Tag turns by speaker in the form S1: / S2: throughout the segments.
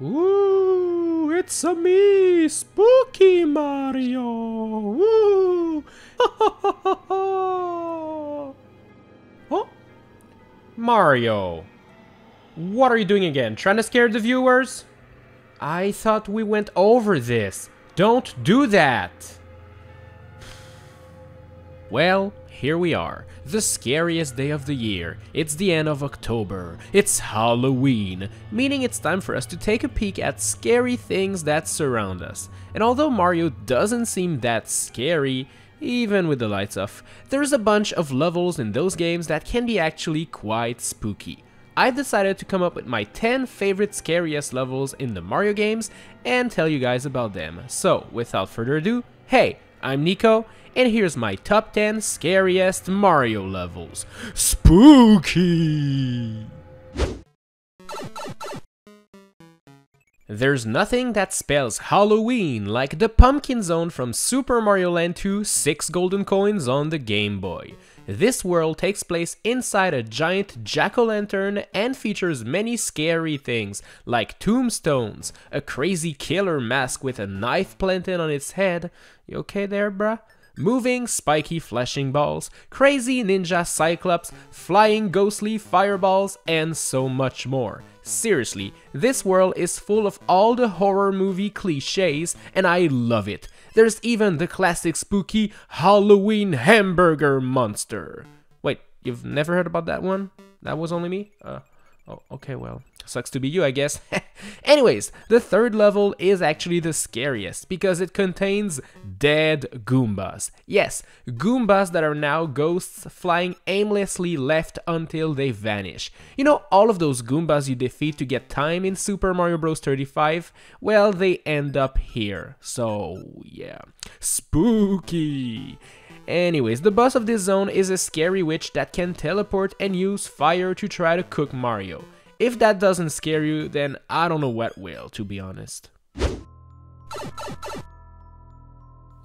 S1: Ooh, it's a me, Spooky Mario. Ooh. Oh, Mario. What are you doing again? Trying to scare the viewers? I thought we went over this. Don't do that. Well, here we are. The scariest day of the year. It's the end of October. It's Halloween, meaning it's time for us to take a peek at scary things that surround us. And although Mario doesn't seem that scary, even with the lights off, there's a bunch of levels in those games that can be actually quite spooky. I've decided to come up with my 10 favorite scariest levels in the Mario games and tell you guys about them. So, without further ado, hey, I'm Nico, and here's my top 10 scariest Mario levels. Spooky! There's nothing that spells Halloween like the Pumpkin Zone from Super Mario Land 2 6 golden coins on the Game Boy. This world takes place inside a giant jack-o'-lantern and features many scary things like tombstones, a crazy killer mask with a knife planted on its head. You okay there, bruh? Moving, spiky flashing balls, crazy ninja cyclops, flying ghostly fireballs, and so much more. Seriously, this world is full of all the horror movie cliches, and I love it. There's even the classic spooky Halloween hamburger monster. Wait, you've never heard about that one? That was only me? Oh, okay, well, sucks to be you, I guess. Anyways, the third level is actually the scariest because it contains dead Goombas. Yes, Goombas that are now ghosts flying aimlessly left until they vanish. You know, all of those Goombas you defeat to get time in Super Mario Bros. 35? Well, they end up here. So, yeah. Spooky! Anyways, the boss of this zone is a scary witch that can teleport and use fire to try to cook Mario. If that doesn't scare you, then I don't know what will, to be honest.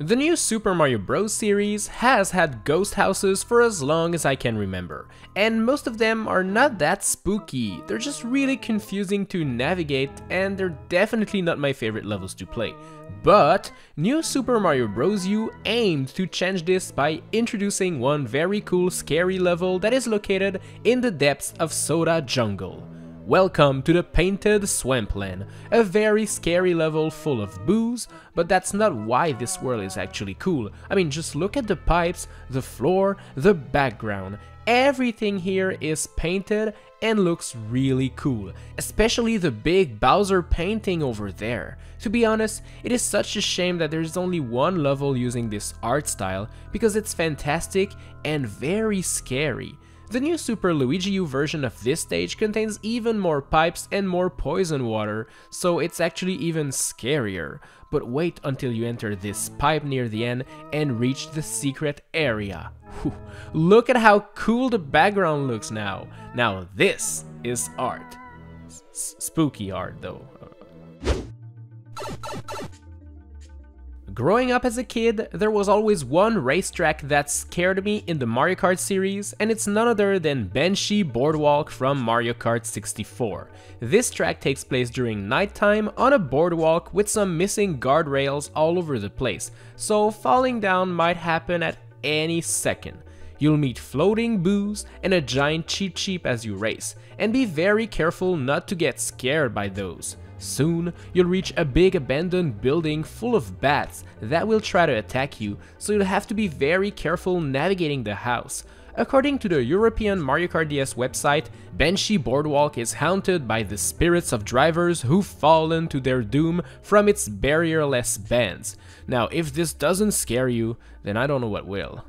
S1: The new Super Mario Bros. Series has had ghost houses for as long as I can remember, and most of them are not that spooky. They're just really confusing to navigate, and they're definitely not my favorite levels to play. But new Super Mario Bros. U aimed to change this by introducing one very cool scary level that is located in the depths of Soda Jungle. Welcome to the Painted Swampland, a very scary level full of booze, but that's not why this world is actually cool. I mean, just look at the pipes, the floor, the background. Everything here is painted and looks really cool, especially the big Bowser painting over there. To be honest, it is such a shame that there's only one level using this art style because it's fantastic and very scary. The new Super Luigi U version of this stage contains even more pipes and more poison water, so it's actually even scarier. But wait until you enter this pipe near the end and reach the secret area. Whew. Look at how cool the background looks now. Now this is art. Spooky art though. Growing up as a kid, there was always one racetrack that scared me in the Mario Kart series, and it's none other than Banshee Boardwalk from Mario Kart 64. This track takes place during nighttime on a boardwalk with some missing guardrails all over the place, so falling down might happen at any second. You'll meet floating boos and a giant Cheep Cheep as you race, and be very careful not to get scared by those. Soon, you'll reach a big abandoned building full of bats that will try to attack you, so you'll have to be very careful navigating the house. According to the European Mario Kart DS website, Banshee Boardwalk is haunted by the spirits of drivers who've fallen to their doom from its barrierless bends. Now, if this doesn't scare you, then I don't know what will.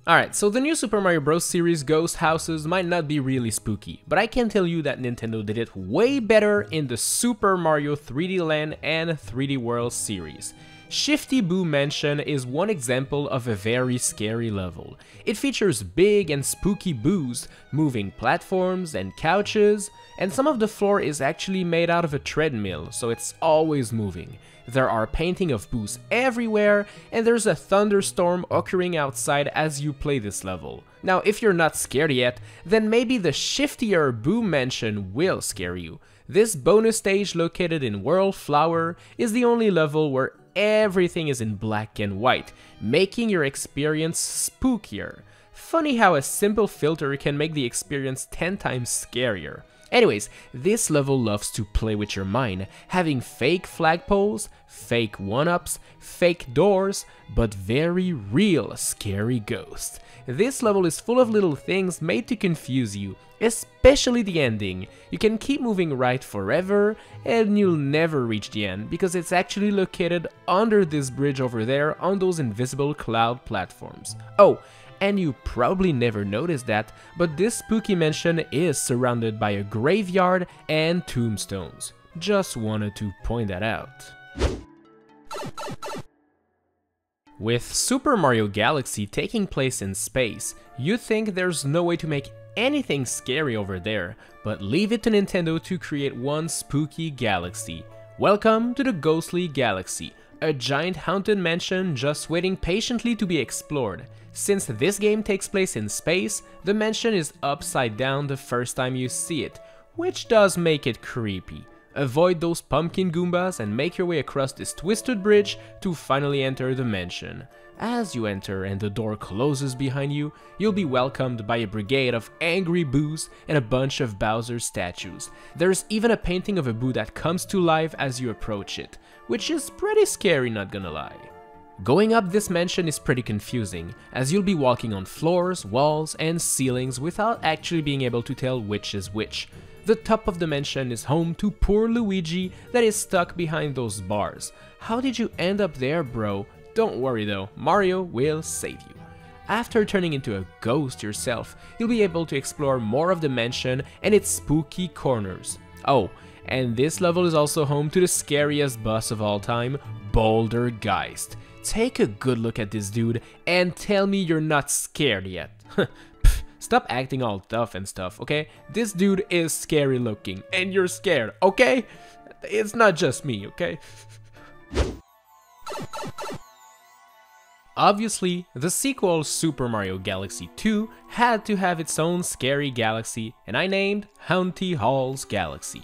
S1: Alright, so the new Super Mario Bros. Series ghost houses might not be really spooky, but I can tell you that Nintendo did it way better in the Super Mario 3D Land and 3D World series. Shifty Boo Mansion is one example of a very scary level. It features big and spooky boos, moving platforms and couches, and some of the floor is actually made out of a treadmill, so it's always moving. There are painting of boos everywhere, and there's a thunderstorm occurring outside as you play this level. Now, if you're not scared yet, then maybe the Shiftier Boo Mansion will scare you. This bonus stage located in World Flower is the only level where everything is in black and white, making your experience spookier. Funny how a simple filter can make the experience 10 times scarier. Anyways, this level loves to play with your mind, having fake flagpoles, fake one-ups, fake doors, but very real scary ghosts. This level is full of little things made to confuse you, especially the ending. You can keep moving right forever and you'll never reach the end because it's actually located under this bridge over there on those invisible cloud platforms. Oh, and you probably never noticed that, but this spooky mansion is surrounded by a graveyard and tombstones. Just wanted to point that out. With Super Mario Galaxy taking place in space, you'd think there's no way to make anything scary over there, but leave it to Nintendo to create one spooky galaxy. Welcome to the Ghostly Galaxy, a giant haunted mansion just waiting patiently to be explored. Since this game takes place in space, the mansion is upside down the first time you see it, which does make it creepy. Avoid those pumpkin Goombas and make your way across this twisted bridge to finally enter the mansion. As you enter and the door closes behind you, you'll be welcomed by a brigade of angry boos and a bunch of Bowser statues. There's even a painting of a boo that comes to life as you approach it, which is pretty scary, not gonna lie. Going up this mansion is pretty confusing, as you'll be walking on floors, walls, and ceilings without actually being able to tell which is which. The top of the mansion is home to poor Luigi that is stuck behind those bars. How did you end up there, bro? Don't worry though, Mario will save you. After turning into a ghost yourself, you'll be able to explore more of the mansion and its spooky corners. Oh, and this level is also home to the scariest boss of all time, Bouldergeist. Take a good look at this dude and tell me you're not scared yet. Stop acting all tough and stuff, okay? This dude is scary looking and you're scared, okay? It's not just me, okay? Obviously, the sequel Super Mario Galaxy 2 had to have its own scary galaxy, and I named Haunty Hall's Galaxy.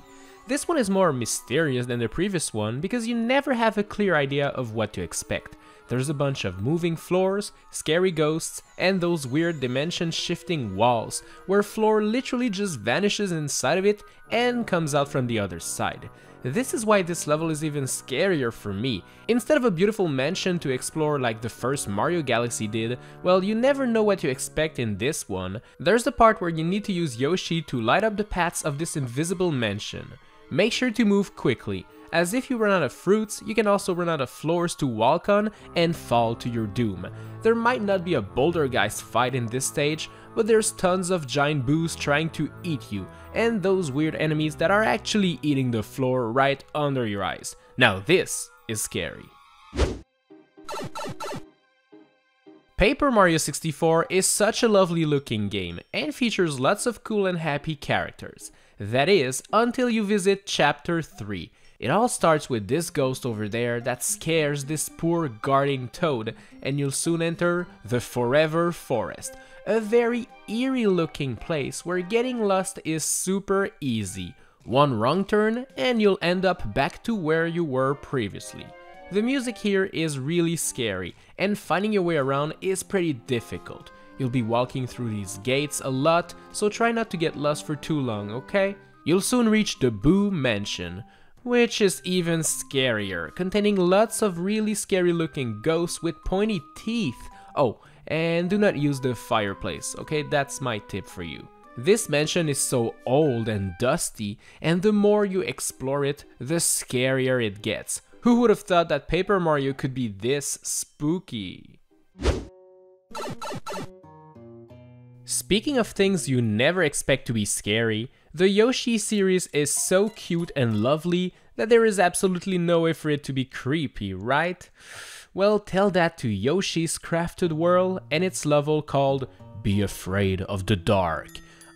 S1: This one is more mysterious than the previous one because you never have a clear idea of what to expect. There's a bunch of moving floors, scary ghosts, and those weird dimension-shifting walls, where floor literally just vanishes inside of it and comes out from the other side. This is why this level is even scarier for me. Instead of a beautiful mansion to explore like the first Mario Galaxy did, well, you never know what to expect in this one. There's the part where you need to use Yoshi to light up the paths of this invisible mansion. Make sure to move quickly, as if you run out of fruits, you can also run out of floors to walk on and fall to your doom. There might not be a Bouldergeist fight in this stage, but there's tons of giant boos trying to eat you, and those weird enemies that are actually eating the floor right under your eyes. Now this is scary. Paper Mario 64 is such a lovely looking game and features lots of cool and happy characters. That is, until you visit Chapter 3. It all starts with this ghost over there that scares this poor guarding Toad, and you'll soon enter the Forever Forest, a very eerie looking place where getting lost is super easy. One wrong turn and you'll end up back to where you were previously. The music here is really scary, and finding your way around is pretty difficult. You'll be walking through these gates a lot, so try not to get lost for too long, okay? You'll soon reach the Boo Mansion, which is even scarier, containing lots of really scary looking ghosts with pointy teeth. Oh, and do not use the fireplace, okay? That's my tip for you. This mansion is so old and dusty, and the more you explore it, the scarier it gets. Who would have thought that Paper Mario could be this spooky? Speaking of things you never expect to be scary, the Yoshi series is so cute and lovely that there is absolutely no way for it to be creepy, right? Well, tell that to Yoshi's Crafted World and its level called Be Afraid of the Dark.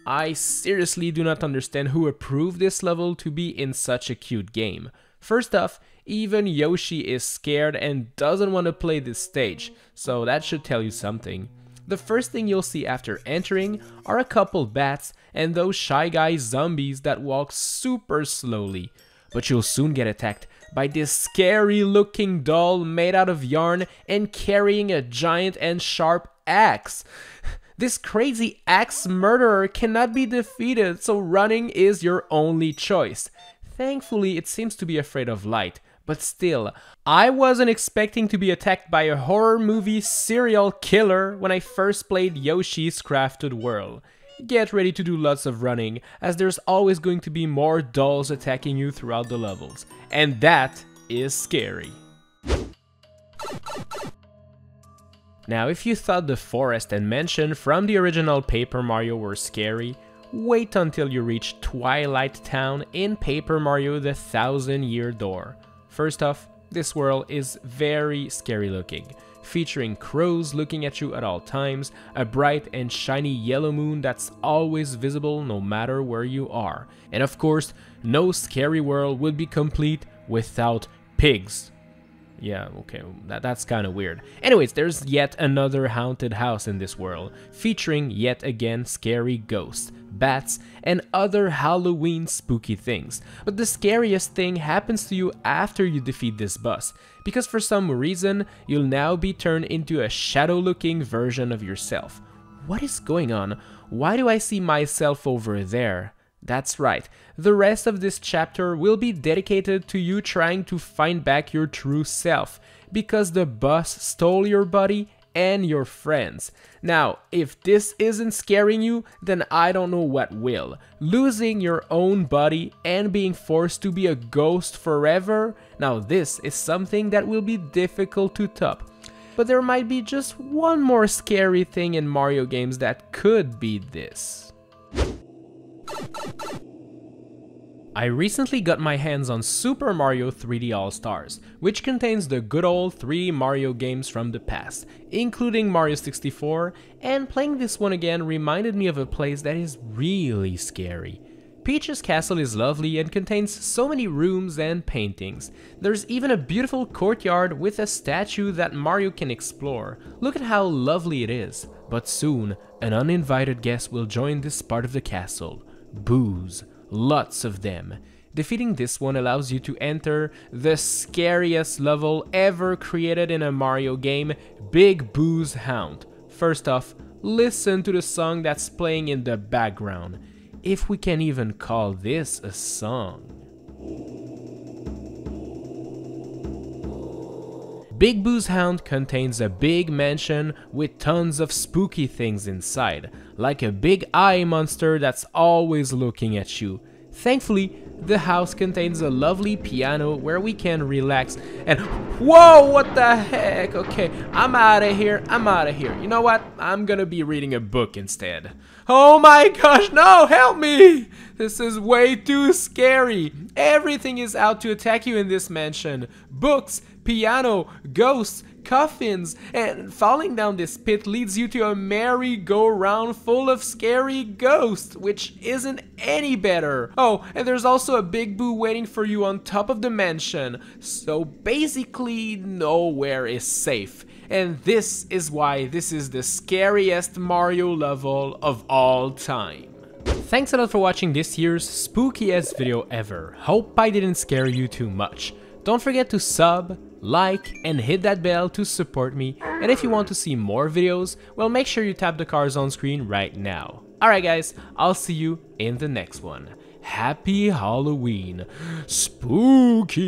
S1: I seriously do not understand who approved this level to be in such a cute game. First off, even Yoshi is scared and doesn't want to play this stage, so that should tell you something. The first thing you'll see after entering are a couple bats and those Shy Guy zombies that walk super slowly. But you'll soon get attacked by this scary looking doll made out of yarn and carrying a giant and sharp axe. This crazy axe murderer cannot be defeated, so running is your only choice. Thankfully, it seems to be afraid of light, but still, I wasn't expecting to be attacked by a horror movie serial killer when I first played Yoshi's Crafted World. Get ready to do lots of running, as there's always going to be more dolls attacking you throughout the levels, and that is scary. Now, if you thought the forest and mansion from the original Paper Mario were scary, wait until you reach Twilight Town in Paper Mario: The 1000-Year Door. First off, this world is very scary looking, featuring crows looking at you at all times, a bright and shiny yellow moon that's always visible no matter where you are, and of course, no scary world would be complete without pigs. Yeah, okay, that's kind of weird. Anyways, there's yet another haunted house in this world, featuring yet again scary ghosts, bats, and other Halloween spooky things. But the scariest thing happens to you after you defeat this boss, because for some reason, you'll now be turned into a shadow-looking version of yourself. What is going on? Why do I see myself over there? That's right, the rest of this chapter will be dedicated to you trying to find back your true self, because the boss stole your body and your friends. Now, if this isn't scaring you, then I don't know what will. Losing your own body and being forced to be a ghost forever? Now this is something that will be difficult to top. But there might be just one more scary thing in Mario games that could beat this. I recently got my hands on Super Mario 3D All-Stars, which contains the good old 3 Mario games from the past, including Mario 64, and playing this one again reminded me of a place that is really scary. Peach's castle is lovely and contains so many rooms and paintings. There's even a beautiful courtyard with a statue that Mario can explore. Look at how lovely it is. But soon, an uninvited guest will join this part of the castle. Boos. Lots of them. Defeating this one allows you to enter the scariest level ever created in a Mario game, Big Boo's Hound. First off, listen to the song that's playing in the background. If we can even call this a song. Big Boo's Hound contains a big mansion with tons of spooky things inside, like a big eye monster that's always looking at you. Thankfully, the house contains a lovely piano where we can relax and— whoa, what the heck? Okay, I'm out of here. You know what? I'm gonna be reading a book instead. Oh my gosh, no, help me! This is way too scary. Everything is out to attack you in this mansion. Books, piano, ghosts, coffins, and falling down this pit leads you to a merry-go-round full of scary ghosts, which isn't any better. Oh, and there's also a Big Boo waiting for you on top of the mansion. So basically, nowhere is safe. And this is why this is the scariest Mario level of all time. Thanks a lot for watching this year's spookiest video ever. Hope I didn't scare you too much. Don't forget to sub, like, and hit that bell to support me. And if you want to see more videos, well, make sure you tap the cards on screen right now. Alright guys, I'll see you in the next one. Happy Halloween. Spooky!